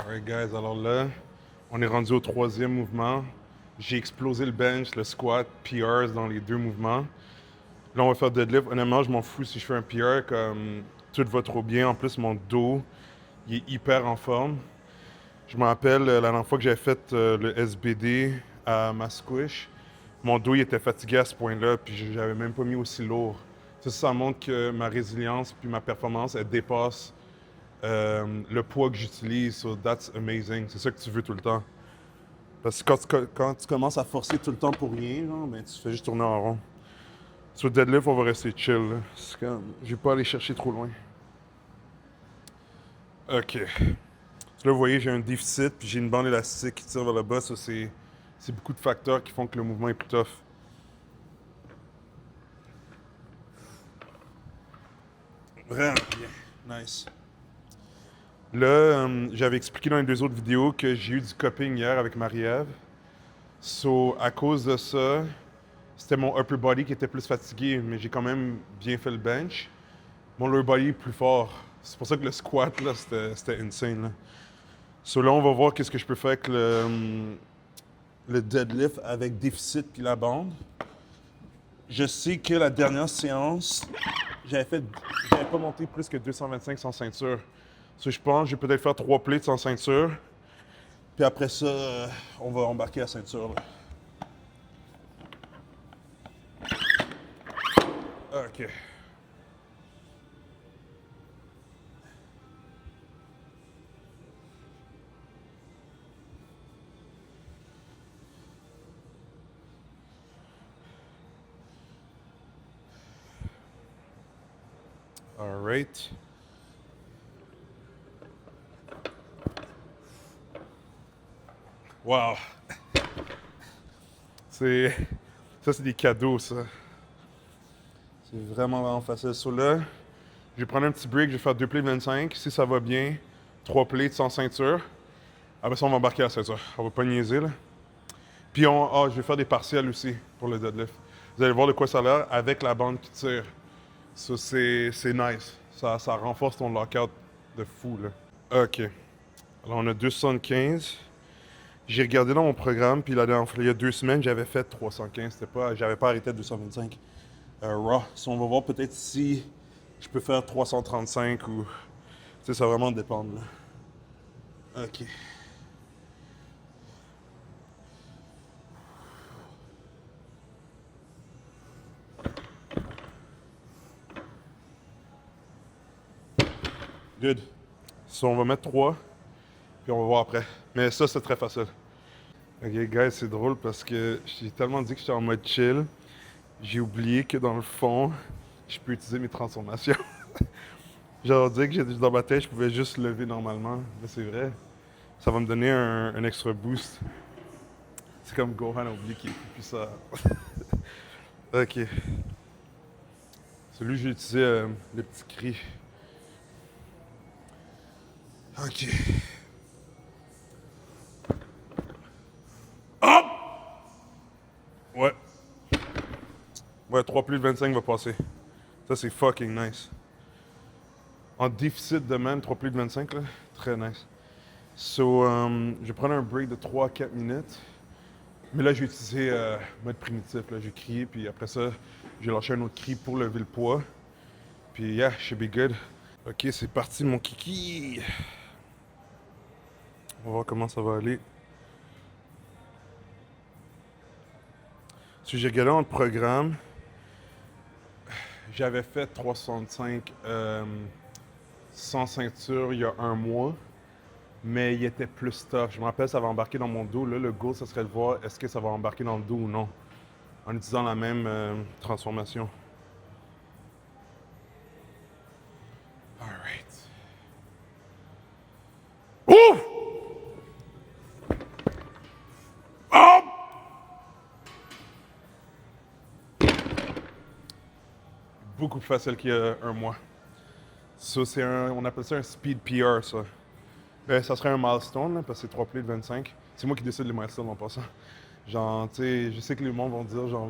Alright guys, alors là, on est rendu au troisième mouvement. J'ai explosé le bench, le squat, PRs dans les deux mouvements. Là, on va faire deadlift. Honnêtement, je m'en fous si je fais un PR, comme tout va trop bien. En plus, mon dos, il est hyper en forme. Je me rappelle la dernière fois que j'avais fait le SBD à ma squish, mon dos il était fatigué à ce point-là, puis j'avais même pas mis aussi lourd. Ça montre que ma résilience puis ma performance, elle dépasse le poids que j'utilise. So that's amazing. C'est ça que tu veux tout le temps. Parce que quand tu commences à forcer tout le temps pour rien, genre, ben, tu fais juste tourner en rond. Sur deadlift, on va rester chill. Là. C'est comme, je vais pas aller chercher trop loin. OK. Là, vous voyez, j'ai un déficit, puis j'ai une bande élastique qui tire vers le bas. Ça, c'est beaucoup de facteurs qui font que le mouvement est plus tough. Vraiment bien. Nice. Là, j'avais expliqué dans les deux autres vidéos que j'ai eu du cupping hier avec Marie-Ève. So, à cause de ça, c'était mon upper body qui était plus fatigué, mais j'ai quand même bien fait le bench. Mon lower body est plus fort. C'est pour ça que le squat, là, c'était insane. Là. So, là, on va voir qu'est-ce que je peux faire avec le deadlift avec déficit puis la bande. Je sais que la dernière séance, j'avais pas monté plus que 225 sans ceinture. So, je pense que je vais peut-être faire 3 plates sans ceinture. Puis après ça, on va embarquer la ceinture. Là. OK. All right. Wow. Ça, c'est des cadeaux, ça. C'est vraiment, vraiment facile. So là, je vais prendre un petit break, je vais faire 2 plates 25. Si ça va bien, 3 plates sans ceinture. Après ça, on va embarquer la ceinture. On va pas niaiser, là. Puis je vais faire des partiels aussi pour le deadlift. Vous allez voir de quoi ça a l'air avec la bande qui tire. Ça, c'est nice. Ça renforce ton lockout de fou, là. OK. Alors, on a 275. J'ai regardé dans mon programme, puis il y a 2 semaines, j'avais fait 315. J'avais pas arrêté à 225 raw. So, on va voir peut-être si je peux faire 335 ou... Tu sais, ça va vraiment dépendre, là. OK. Good. So, on va mettre 3, puis on va voir après. Mais ça, c'est très facile. Ok, guys, c'est drôle parce que j'ai tellement dit que j'étais en mode chill, j'ai oublié que dans le fond, je peux utiliser mes transformations. Genre, dire que dans ma tête, je pouvais juste lever normalement. Mais c'est vrai. Ça va me donner un extra boost. C'est comme Gohan a oublié qu'il est plus puissant. Ok. Celui, j'ai utilisé le petit cri. Ok. Hop! Ouais. Ouais, 3 plus de 25 va passer. Ça, c'est fucking nice. En déficit de même, 3 plus de 25, là. Très nice. So, je vais prendre un break de 3 à 4 minutes. Mais là, je vais utiliser mode primitif. Là. Je vais crier, puis après ça, je vais lâcher un autre cri pour lever le poids. Puis, yeah, should be good. Ok, c'est parti, mon kiki. On va voir comment ça va aller. Si j'ai regardé dans le programme, j'avais fait 365 sans ceinture il y a un mois. Mais il était plus tough. Je me rappelle, ça va embarquer dans mon dos. Là, le goal, ça serait de voir est-ce que ça va embarquer dans le dos ou non. En utilisant la même transformation. Alright. Ouf! Hop! Beaucoup plus facile qu'il y a un mois. Ça, on appelle ça un speed PR, ça. Ça serait un milestone, là, parce que c'est 3 plays de 25. C'est moi qui décide les milestones en passant. Genre, tu sais, je sais que les gens vont dire, genre,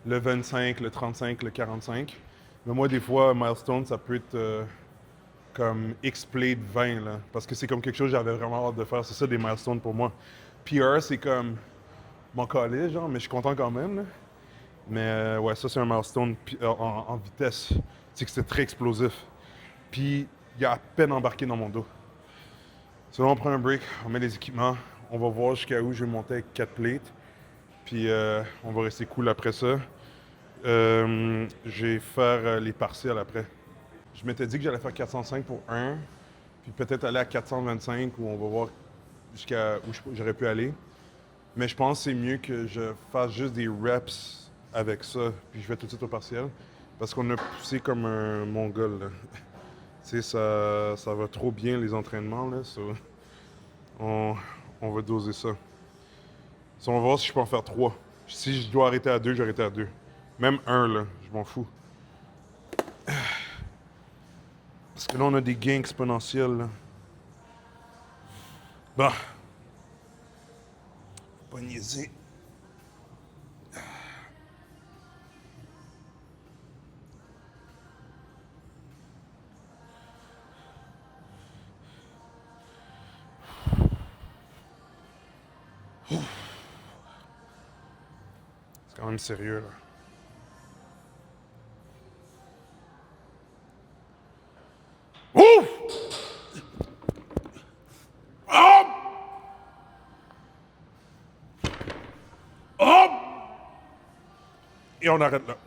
le 25, le 35, le 45. Mais moi, des fois, milestone, ça peut être comme X-Plate 20, là, parce que c'est comme quelque chose que j'avais vraiment hâte de faire. C'est ça des milestones pour moi. PR, c'est comme mon collège, genre, mais je suis content quand même. Là. Mais ouais, ça, c'est un milestone en vitesse. C'est que c'était très explosif. Puis, il a à peine embarqué dans mon dos. Sinon, on prend un break, on met les équipements, on va voir jusqu'à où je vais monter avec 4 plates. Puis, on va rester cool après ça. Je vais faire les partiels après. Je m'étais dit que j'allais faire 405 pour un, puis peut-être aller à 425 où on va voir jusqu'à où j'aurais pu aller. Mais je pense que c'est mieux que je fasse juste des reps avec ça, puis je vais tout de suite au partiel. Parce qu'on a poussé comme un mongol, là. Tu sais, ça va trop bien les entraînements, là. So, on va doser ça. So, on va voir si je peux en faire 3. Si je dois arrêter à 2, j'arrête à 2. Même un, là, je m'en fous. Parce que là, on a des gains exponentiels, là. Bah. Faut pas niaiser. C'est quand même sérieux, là. Ouf! Hop! Hop! Et on arrête là.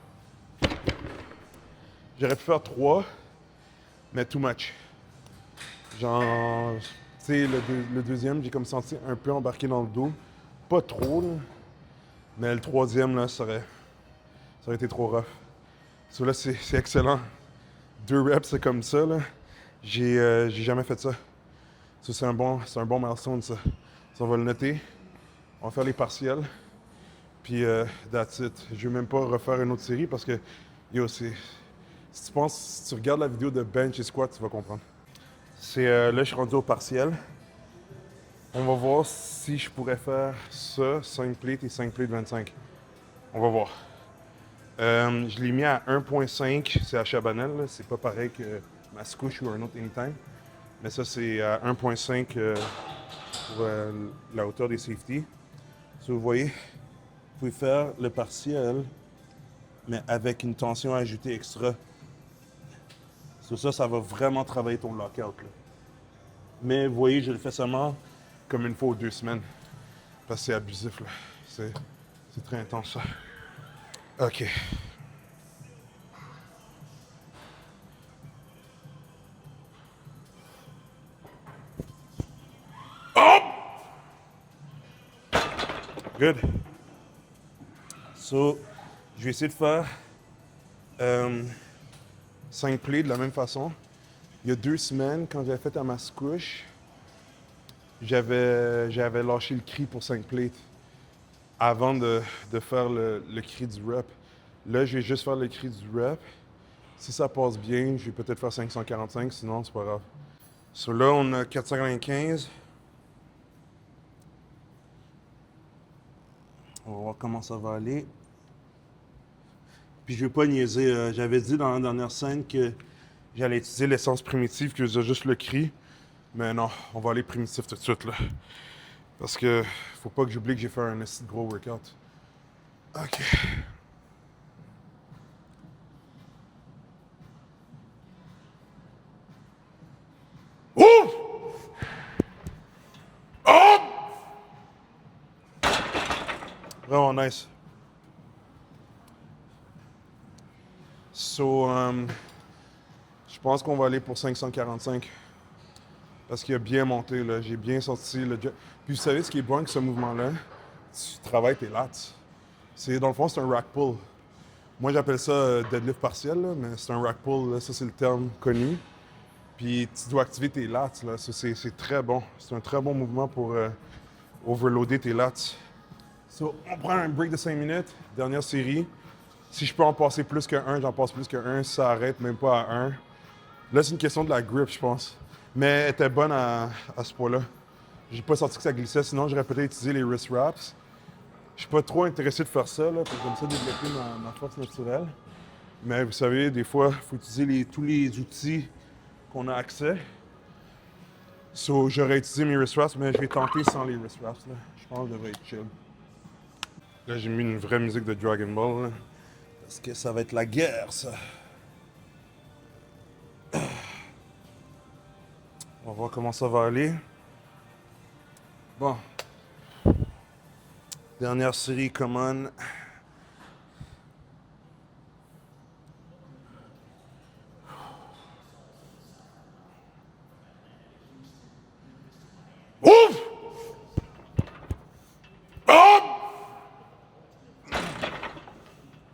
J'aurais pu faire 3, mais too much. Genre, tu sais, le deuxième, j'ai comme senti un peu embarqué dans le dos. Pas trop, là. Mais le troisième, là, ça aurait été trop rough. So là, c'est excellent. 2 reps, c'est comme ça, là. J'ai jamais fait ça. So, c'est un bon milestone, ça. So, on va le noter. On va faire les partiels. Puis, that's it. Je vais même pas refaire une autre série parce que, yo, si tu regardes la vidéo de bench et squat, tu vas comprendre. Là, je suis rendu au partiel. On va voir si je pourrais faire ça, 5 plates et 5 plates 25. On va voir. Je l'ai mis à 1.5, c'est à Chabanel, là. C'est pas pareil que ma scouche ou un autre anytime. Mais ça, c'est à 1.5 pour la hauteur des safety. Si vous voyez, vous pouvez faire le partiel, mais avec une tension ajoutée extra. Sur ça, ça va vraiment travailler ton lockout, là. Mais vous voyez, je le fais seulement comme une fois ou 2 semaines. Parce que c'est abusif, là. C'est très intense, ça. OK. Good. So, je vais essayer de faire 5 plays de la même façon. Il y a 2 semaines, quand j'avais fait à ma couche, j'avais lâché le cri pour 5 plates avant de faire le cri du rep. Là, je vais juste faire le cri du rep. Si ça passe bien, je vais peut-être faire 545, sinon c'est pas grave. So là, on a 495. On va voir comment ça va aller. Puis je vais pas niaiser. J'avais dit dans la dernière scène que j'allais utiliser l'essence primitive, que j'ai juste le cri. Mais non, on va aller primitif tout de suite, là. Parce que faut pas que j'oublie que j'ai fait un assez gros workout. OK. Ouf! Oh! Vraiment nice. So, je pense qu'on va aller pour 545. Parce qu'il a bien monté, là. J'ai bien senti le jet. Puis vous savez ce qui est bon avec ce mouvement-là? Tu travailles tes lats. Dans le fond, c'est un rack pull. Moi, j'appelle ça deadlift partiel, là, mais c'est un rack pull. Là. Ça, c'est le terme connu. Puis tu dois activer tes lats. Là. Ça, c'est très bon. C'est un très bon mouvement pour overloader tes lats. So, on prend un break de 5 minutes. Dernière série. Si je peux en passer plus qu'un, j'en passe plus qu'un. Si ça arrête même pas à 1. Là, c'est une question de la grip, je pense. Mais elle était bonne à ce point-là. J'ai pas senti que ça glissait, sinon j'aurais peut-être utilisé les wrist wraps. Je suis pas trop intéressé de faire ça, là, pour comme ça développer ma force naturelle. Mais vous savez, des fois, il faut utiliser tous les outils qu'on a accès. So, j'aurais utilisé mes wrist wraps, mais je vais tenter sans les wrist wraps. Là. Je pense que ça devrait être chill. Là, j'ai mis une vraie musique de Dragon Ball. Là, parce que ça va être la guerre, ça. On va voir comment ça va aller. Bon. Dernière série, come on. Ouf! Hop!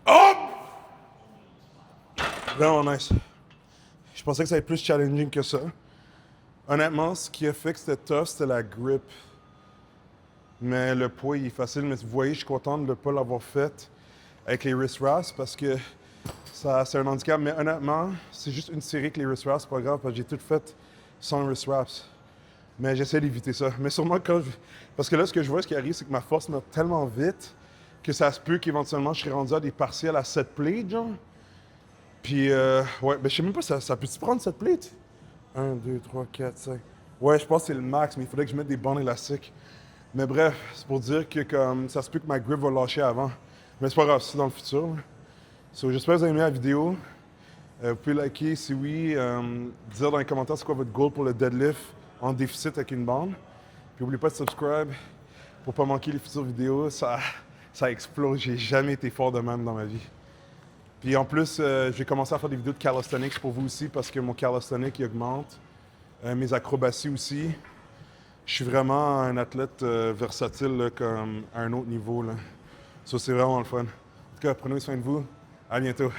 Hop! Vraiment nice. Je pensais que ça allait être plus challenging que ça. Honnêtement, ce qui a fait que c'était tough, c'était la grip. Mais le poids, il est facile. Mais vous voyez, je suis content de ne pas l'avoir fait avec les wrist wraps parce que ça, c'est un handicap. Mais honnêtement, c'est juste une série avec les wrist wraps, c'est pas grave parce que j'ai tout fait sans wrist wraps. Mais j'essaie d'éviter ça. Mais sûrement parce que là, ce que je vois, ce qui arrive, c'est que ma force monte tellement vite que ça se peut qu'éventuellement, je serai rendu à des partiels à 7 plates, genre. Puis, ouais, ben je sais même pas, ça peut-tu prendre 7 plates? 1, 2, 3, 4, 5. Ouais, je pense que c'est le max, mais il faudrait que je mette des bandes élastiques. Mais bref, c'est pour dire que comme ça se peut que ma grip va lâcher avant. Mais c'est pas grave, c'est dans le futur. So, j'espère que vous avez aimé la vidéo. Vous pouvez liker si oui. Dire dans les commentaires c'est quoi votre goal pour le deadlift en déficit avec une bande. Puis n'oubliez pas de subscribe pour pas manquer les futures vidéos. Ça explose. J'ai jamais été fort de même dans ma vie. Puis en plus, je vais commencer à faire des vidéos de calisthenics pour vous aussi parce que mon calisthenics il augmente. Mes acrobaties aussi. Je suis vraiment un athlète versatile là, comme à un autre niveau. Là. Ça, c'est vraiment le fun. En tout cas, prenez soin de vous. À bientôt.